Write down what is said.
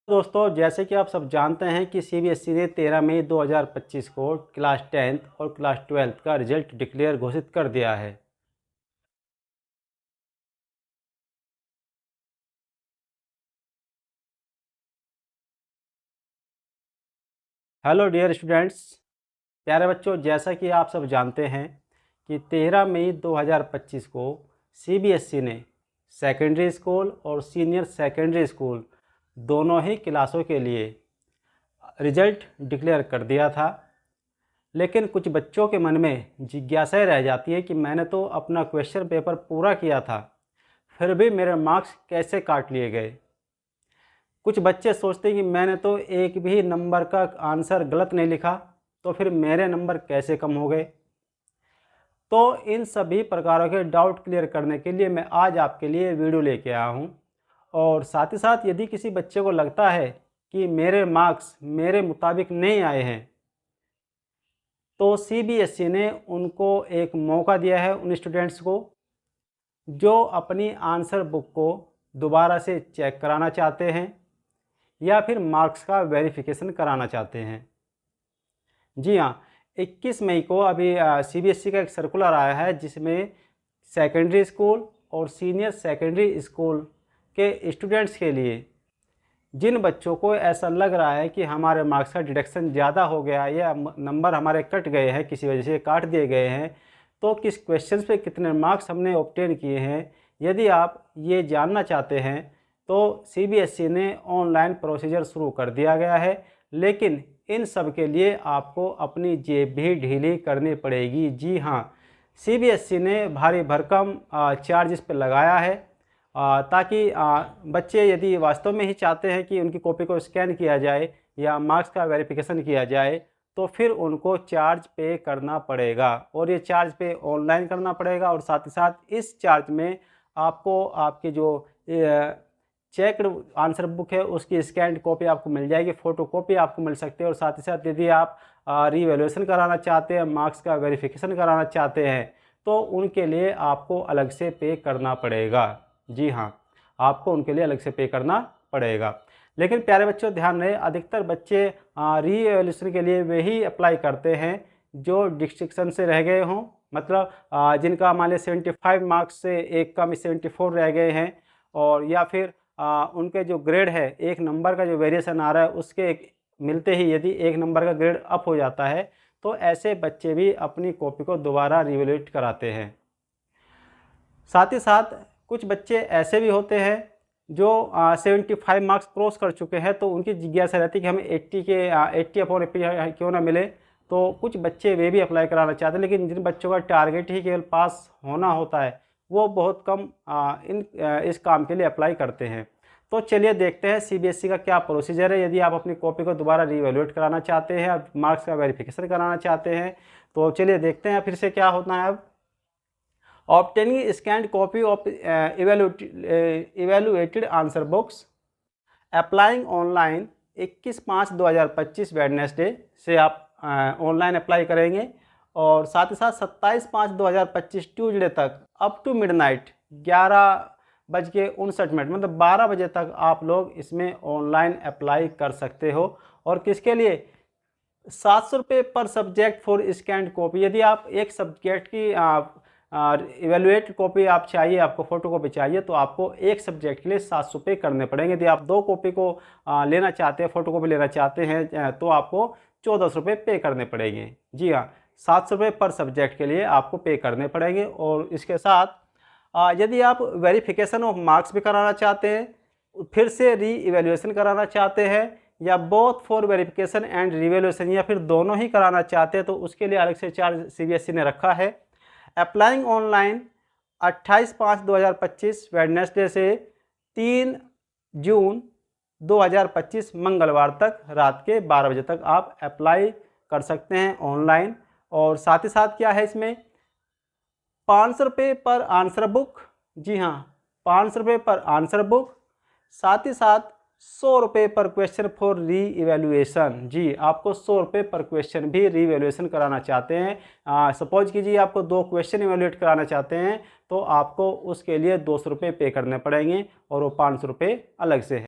दोस्तों, जैसे कि आप सब जानते हैं कि सीबीएसई ने 13 मई 2025 को क्लास 10th और क्लास 12th का रिजल्ट डिक्लेयर घोषित कर दिया है। हेलो डियर स्टूडेंट्स, प्यारे बच्चों, जैसा कि आप सब जानते हैं कि 13 मई 2025 को सीबीएसई ने सेकेंडरी स्कूल और सीनियर सेकेंडरी स्कूल दोनों ही क्लासों के लिए रिजल्ट डिक्लेयर कर दिया था। लेकिन कुछ बच्चों के मन में जिज्ञासाएं रह जाती है कि मैंने तो अपना क्वेश्चन पेपर पूरा किया था, फिर भी मेरे मार्क्स कैसे काट लिए गए। कुछ बच्चे सोचते हैं कि मैंने तो एक भी नंबर का आंसर गलत नहीं लिखा, तो फिर मेरे नंबर कैसे कम हो गए। तो इन सभी प्रकारों के डाउट क्लियर करने के लिए मैं आज आपके लिए वीडियो लेके आया हूँ। और साथ ही साथ यदि किसी बच्चे को लगता है कि मेरे मार्क्स मेरे मुताबिक नहीं आए हैं, तो सीबीएसई ने उनको एक मौका दिया है उन स्टूडेंट्स को जो अपनी आंसर बुक को दोबारा से चेक कराना चाहते हैं या फिर मार्क्स का वेरिफिकेशन कराना चाहते हैं। जी हाँ, 21 मई को अभी सीबीएसई का एक सर्कुलर आया है जिसमें सेकेंडरी स्कूल और सीनियर सेकेंडरी स्कूल के स्टूडेंट्स के लिए जिन बच्चों को ऐसा लग रहा है कि हमारे मार्क्स का डिडक्शन ज़्यादा हो गया या नंबर हमारे कट गए हैं, किसी वजह से काट दिए गए हैं, तो किस क्वेश्चन पे कितने मार्क्स हमने ऑब्टेन किए हैं, यदि आप ये जानना चाहते हैं तो सीबीएसई ने ऑनलाइन प्रोसीजर शुरू कर दिया गया है। लेकिन इन सब के लिए आपको अपनी जेब भी ढीली करनी पड़ेगी। जी हाँ, सीबीएसई ने भारी भरकम चार्ज इस पर लगाया है ताकि बच्चे यदि वास्तव में ही चाहते हैं कि उनकी कॉपी को स्कैन किया जाए या मार्क्स का वेरिफिकेशन किया जाए, तो फिर उनको चार्ज पे करना पड़ेगा और ये चार्ज पे ऑनलाइन करना पड़ेगा। और साथ ही साथ इस चार्ज में आपको आपकी जो चेक्ड आंसर बुक है उसकी स्कैन्ड कॉपी आपको मिल जाएगी, फ़ोटो कॉपी आपको मिल सकती है। और साथ ही साथ यदि आप रीवैल्यूएशन कराना चाहते हैं, मार्क्स का वेरिफिकेशन कराना चाहते हैं, तो उनके लिए आपको अलग से पे करना पड़ेगा। जी हाँ, आपको उनके लिए अलग से पे करना पड़ेगा। लेकिन प्यारे बच्चों, ध्यान रहे, अधिकतर बच्चे रीवैल्यूएशन के लिए वही अप्लाई करते हैं जो डिस्टिंक्शन से रह गए हों, मतलब जिनका मान लिया 75 मार्क्स से एक कम 74 रह गए हैं, और या फिर उनके जो ग्रेड है, एक नंबर का जो वेरिएशन आ रहा है उसके मिलते ही यदि एक नंबर का ग्रेड अप हो जाता है, तो ऐसे बच्चे भी अपनी कॉपी को दोबारा रिवैल्यूएट कराते हैं। साथ ही साथ कुछ बच्चे ऐसे भी होते हैं जो 75 मार्क्स क्रॉस कर चुके हैं, तो उनकी जिज्ञासा रहती है कि हमें 80/80 क्यों ना मिले। तो कुछ बच्चे वे भी अप्लाई कराना चाहते हैं, लेकिन जिन बच्चों का टारगेट ही केवल पास होना होता है वो बहुत कम इस काम के लिए अप्लाई करते हैं। तो चलिए देखते हैं सीबीएसई का क्या प्रोसीजर है। यदि आप अपनी कॉपी को दोबारा रिवैल्यूएट कराना चाहते हैं, मार्क्स का वेरिफिकेशन कराना चाहते हैं, तो चलिए देखते हैं फिर से क्या होता है। अब obtaining scanned copy of evaluated answer books applying online 21/5/2025 Wednesday से आप ऑनलाइन अप्लाई करेंगे। और साथ ही साथ 27/5/2025 ट्यूजडे तक अप टू मिडनाइट 11:59 मतलब 12 बजे तक आप लोग इसमें ऑनलाइन अप्लाई कर सकते हो। और किसके लिए? 700 रुपये पर सब्जेक्ट फॉर स्कैन्ड कॉपी। यदि आप एक सब्जेक्ट की इवेलुएट कॉपी आप चाहिए, आपको फ़ोटो कॉपी चाहिए, तो आपको एक सब्जेक्ट के लिए 700 रुपये करने पड़ेंगे। यदि आप दो कॉपी को लेना चाहते हैं, फ़ोटो कॉपी लेना चाहते हैं, तो आपको 1400 रुपये पे करने पड़ेंगे। जी हाँ, 700 रुपये पर सब्जेक्ट के लिए आपको पे करने पड़ेंगे। और इसके साथ यदि आप वेरिफिकेशन ऑफ मार्क्स भी कराना चाहते हैं, फिर से री इवेल्युएशन कराना चाहते हैं, या both for verification and revaluation, या फिर दोनों ही कराना चाहते हैं, तो उसके लिए अलग से चार्ज सीबीएसई ने रखा है। अप्लाइंग ऑनलाइन 28/5/2025 वेडनेसडे से 3 जून 2025 मंगलवार तक रात के 12 बजे तक आप अप्लाई कर सकते हैं ऑनलाइन। और साथ ही साथ क्या है इसमें, 500 रुपये पर आंसर बुक। जी हाँ, 500 रुपये पर आंसर बुक, साथ ही साथ 100 रुपये पर क्वेश्चन फॉर री इवेल्युएशन। जी, आपको 100 रुपये पर क्वेश्चन भी री इवेल्युएशन कराना चाहते हैं। सपोज कीजिए आपको 2 क्वेश्चन इवेल्युएट कराना चाहते हैं, तो आपको उसके लिए 200 रुपये पे करने पड़ेंगे और वो 500 रुपये अलग से है।